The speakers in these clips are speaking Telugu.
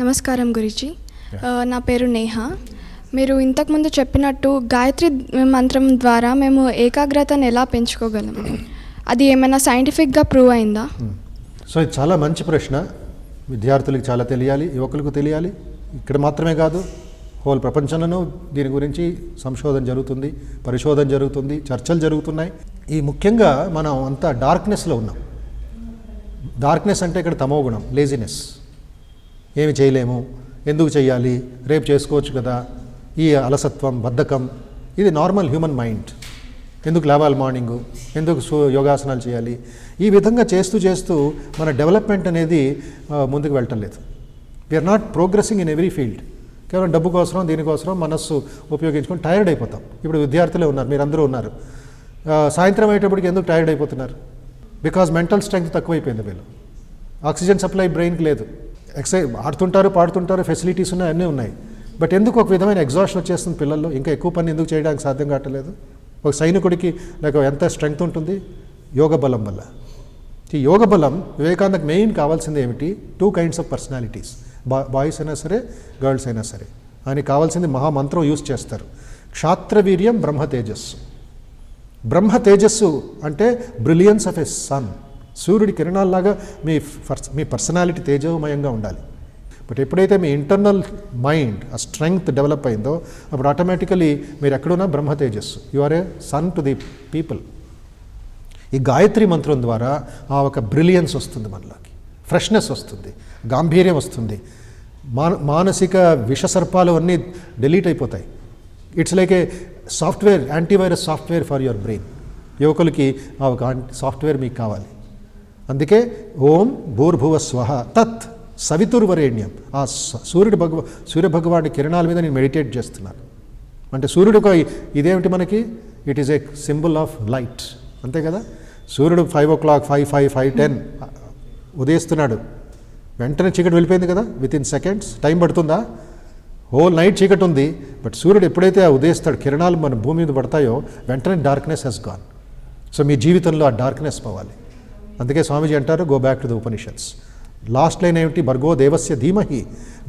నమస్కారం గురుజీ. నా పేరు నేహ. మీరు ఇంతకుముందు చెప్పినట్టు గాయత్రి మంత్రం ద్వారా మేము ఏకాగ్రతను ఎలా పెంచుకోగలం? అది ఏమైనా సైంటిఫిక్గా ప్రూవ్ అయిందా? సో ఇది చాలా మంచి ప్రశ్న. విద్యార్థులకు చాలా తెలియాలి, యువకులకు తెలియాలి. ఇక్కడ మాత్రమే కాదు, హోల్ ప్రపంచంలోనూ దీని గురించి సంశోధన జరుగుతుంది, పరిశోధన జరుగుతుంది, చర్చలు జరుగుతున్నాయి. ఈ ముఖ్యంగా మనం అంతా డార్క్నెస్లో ఉన్నాం. డార్క్నెస్ అంటే ఇక్కడ తమో గుణం, లేజినెస్. ఏమి చేయలేము, ఎందుకు చేయాలి, రేపు చేసుకోవచ్చు కదా, ఈ అలసత్వం, బద్ధకం, ఇది నార్మల్ హ్యూమన్ మైండ్. ఎందుకు లేవాలి మార్నింగు, ఎందుకు యోగాసనాలు చేయాలి, ఈ విధంగా చేస్తూ చేస్తూ మన డెవలప్మెంట్ అనేది ముందుకు వెళ్ళటం లేదు. We are not progressing in every field. కేవలం డబ్బు కోసం, దీనికోసం మనస్సు ఉపయోగించుకొని టైర్డ్ అయిపోతాం. ఇప్పుడు విద్యార్థులే ఉన్నారు, మీరందరూ ఉన్నారు. సాయంత్రం అయ్యేటప్పటికి ఎందుకు టైర్డ్ అయిపోతున్నారు? బికాజ్ మెంటల్ స్ట్రెంగ్త్ తక్కువైపోయింది. వీళ్ళు ఆక్సిజన్ సప్లై బ్రెయిన్కి లేదు. ఎక్సైజ్ ఆడుతుంటారు, పాడుతుంటారు, ఫెసిలిటీస్ ఉన్నాయి, అన్నీ ఉన్నాయి. బట్ ఎందుకు ఒక విధమైన ఎగ్జాషన్ వచ్చేస్తుంది పిల్లల్లో? ఇంకా ఎక్కువ పని ఎందుకు చేయడానికి సాధ్యం కావట్లేదు? ఒక సైనికుడికి లేక ఎంత స్ట్రెంగ్త్ ఉంటుంది? యోగ బలం వల్ల. ఈ యోగ బలం వివేకానందకు మెయిన్ కావాల్సింది ఏమిటి? 2 kinds of పర్సనాలిటీస్. బాయ్స్ అయినా సరే, గర్ల్స్ అయినా సరే. ఆయనకి కావాల్సింది మహామంత్రం యూజ్ చేస్తారు. క్షాత్రవీర్యం బ్రహ్మ తేజస్సు. బ్రహ్మ తేజస్సు అంటే బ్రిలియన్స్ ఆఫ్ ఎ సన్. సూర్యుడి కిరణాల్లాగా మీ పర్సనాలిటీ తేజోమయంగా ఉండాలి. బట్ ఎప్పుడైతే మీ ఇంటర్నల్ మైండ్ ఆ స్ట్రెంగ్త్ డెవలప్ అయిందో అప్పుడు ఆటోమేటికలీ మీరు ఎక్కడున్నా బ్రహ్మ తేజస్సు. You are a sun to the people. ఈ గాయత్రి మంత్రం ద్వారా ఆ ఒక బ్రిలియన్స్ వస్తుంది, మనలోకి ఫ్రెష్నెస్ వస్తుంది, గాంభీర్యం వస్తుంది. మానసిక విషసర్పాలు అన్నీ డిలీట్ అయిపోతాయి. It's like A software, antivirus software for your brain. యువకులకి ఆ ఒక సాఫ్ట్వేర్ మీకు కావాలి. అందుకే ఓం భూర్భువ స్వహ తత్ సవితుర్వరేణ్యం. ఆ సూర్యభగవానుడి కిరణాల మీద నేను మెడిటేట్ చేస్తున్నాను. అంటే సూర్యుడు ఒక ఇదేమిటి మనకి? It is a symbol of light, అంతే కదా. సూర్యుడు 5 o'clock, 5:10 ఉదయిస్తున్నాడు, వెంటనే చీకటి వెళ్ళిపోయింది కదా, వితిన్ సెకండ్స్. టైం పడుతుందా? హోల్ నైట్ చీకటి ఉంది. బట్ సూర్యుడు ఎప్పుడైతే ఉదయిస్తాడు, కిరణాలు మన భూమి మీద పడతాయో వెంటనే డార్క్నెస్ హెస్ గాన్. సో మీ జీవితంలో ఆ డార్క్నెస్ పోవాలి. అందుకే స్వామీజీ అంటారు, go back to the Upanishads. Last line ఏమిటి? భర్గో దేవస్య ధీమహి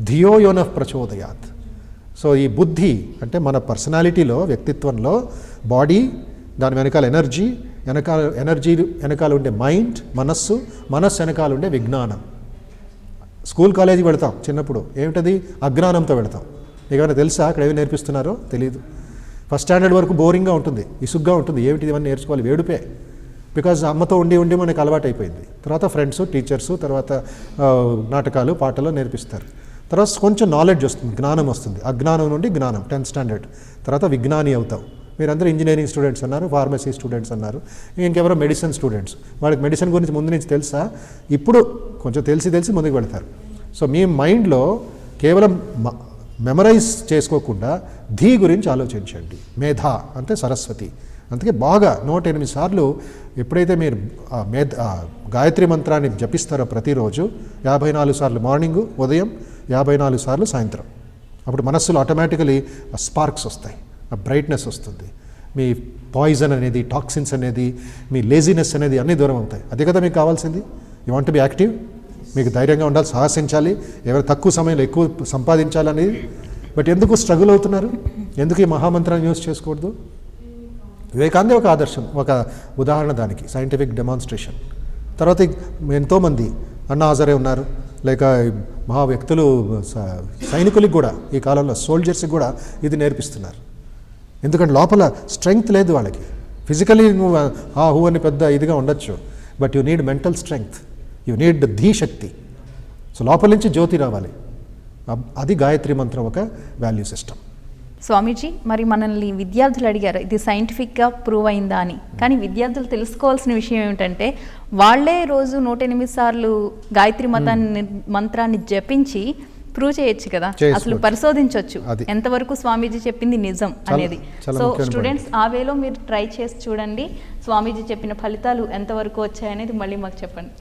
ధియో యోనః ప్రచోదయాత్. సో ఈ బుద్ధి అంటే మన పర్సనాలిటీలో, వ్యక్తిత్వంలో బాడీ, దాని వెనకాల ఎనర్జీ వెనకాల ఉండే మైండ్, మనస్సు వెనకాల ఉండే విజ్ఞానం. స్కూల్ కాలేజీకి వెళతాం చిన్నప్పుడు, ఏమిటది? అజ్ఞానంతో వెళతాం. ఏమైనా తెలుసా అక్కడ ఏమి నేర్పిస్తున్నారో? తెలియదు. ఫస్ట్ స్టాండర్డ్ వరకు బోరింగ్గా ఉంటుంది, ఇసుగ్గా ఉంటుంది. ఏమిటి ఇవన్నీ నేర్చుకోవాలి? వేడుపే. బికాజ్ అమ్మతో ఉండి మనకు అలవాటు అయిపోయింది. తర్వాత ఫ్రెండ్స్, టీచర్సు, తర్వాత నాటకాలు, పాటలు నేర్పిస్తారు. తర్వాత కొంచెం నాలెడ్జ్ వస్తుంది, జ్ఞానం వస్తుంది. అజ్ఞానం నుండి జ్ఞానం 10th standard. తర్వాత విజ్ఞాని అవుతావు. మీరందరూ ఇంజనీరింగ్ స్టూడెంట్స్ అన్నారు, ఫార్మసీ స్టూడెంట్స్ అన్నారు, ఇంకెవరో మెడిసిన్ స్టూడెంట్స్. వాళ్ళకి మెడిసిన్ గురించి ముందు నుంచి తెలుసా? ఇప్పుడు కొంచెం తెలిసి ముందుకు వెళ్తారు. సో మీ మైండ్లో కేవలం మెమరైజ్ చేసుకోకుండా ధీ గురించి ఆలోచించండి. మేధ అంటే సరస్వతి. అందుకే బాగా 108 సార్లు ఎప్పుడైతే మీరు గాయత్రి మంత్రాన్ని జపిస్తారో ప్రతిరోజు, 54 సార్లు మార్నింగు, ఉదయం, 54 సార్లు సాయంత్రం, అప్పుడు మనస్సులో ఆటోమేటికలీ స్పార్క్స్ వస్తాయి, ఆ బ్రైట్నెస్ వస్తుంది. మీ పాయిజన్ అనేది, టాక్సిన్స్ అనేది, మీ లేజినెస్ అనేది అన్నీ దూరం అవుతాయి. అదే కదా మీకు కావాల్సింది. You want to be active. మీకు ధైర్యంగా ఉండాలి, సాహసించాలి, ఎవరు తక్కువ సమయంలో ఎక్కువ సంపాదించాలనేది. బట్ ఎందుకు స్ట్రగుల్ అవుతున్నారు? ఎందుకు ఈ మహామంత్రాన్ని యూజ్ చేసుకోకూడదు? వివేకానందే ఒక ఆదర్శం, ఒక ఉదాహరణ దానికి, సైంటిఫిక్ డెమాన్స్ట్రేషన్. తర్వాత ఎంతోమంది అన్నా హజారే ఉన్నారు, లేక మహా వ్యక్తులు, సైనికులకి కూడా ఈ కాలంలో సోల్జర్స్కి కూడా ఇది నేర్పిస్తున్నారు. ఎందుకంటే లోపల స్ట్రెంగ్త్ లేదు వాళ్ళకి. ఫిజికలీ నువ్వు హూ అని పెద్ద ఇదిగా ఉండొచ్చు, but you need mental strength, you need ధీ శక్తి. సో లోపల నుంచి జ్యోతి రావాలి. అది గాయత్రి మంత్రం ఒక వాల్యూ సిస్టమ్. స్వామీజీ, మరి మనల్ని విద్యార్థులు అడిగారు ఇది సైంటిఫిక్గా ప్రూవ్ అయిందా అని. కానీ విద్యార్థులు తెలుసుకోవాల్సిన విషయం ఏమిటంటే, వాళ్లే రోజు 108 సార్లు గాయత్రి మంత్రాన్ని జపించి ప్రూవ్ చేయొచ్చు కదా, అసలు పరిశోధించవచ్చు ఎంతవరకు స్వామీజీ చెప్పింది నిజం అనేది. సో స్టూడెంట్స్ ఆ వేలో మీరు ట్రై చేసి చూడండి, స్వామీజీ చెప్పిన ఫలితాలు ఎంతవరకు వచ్చాయనేది మళ్ళీ మాకు చెప్పండి.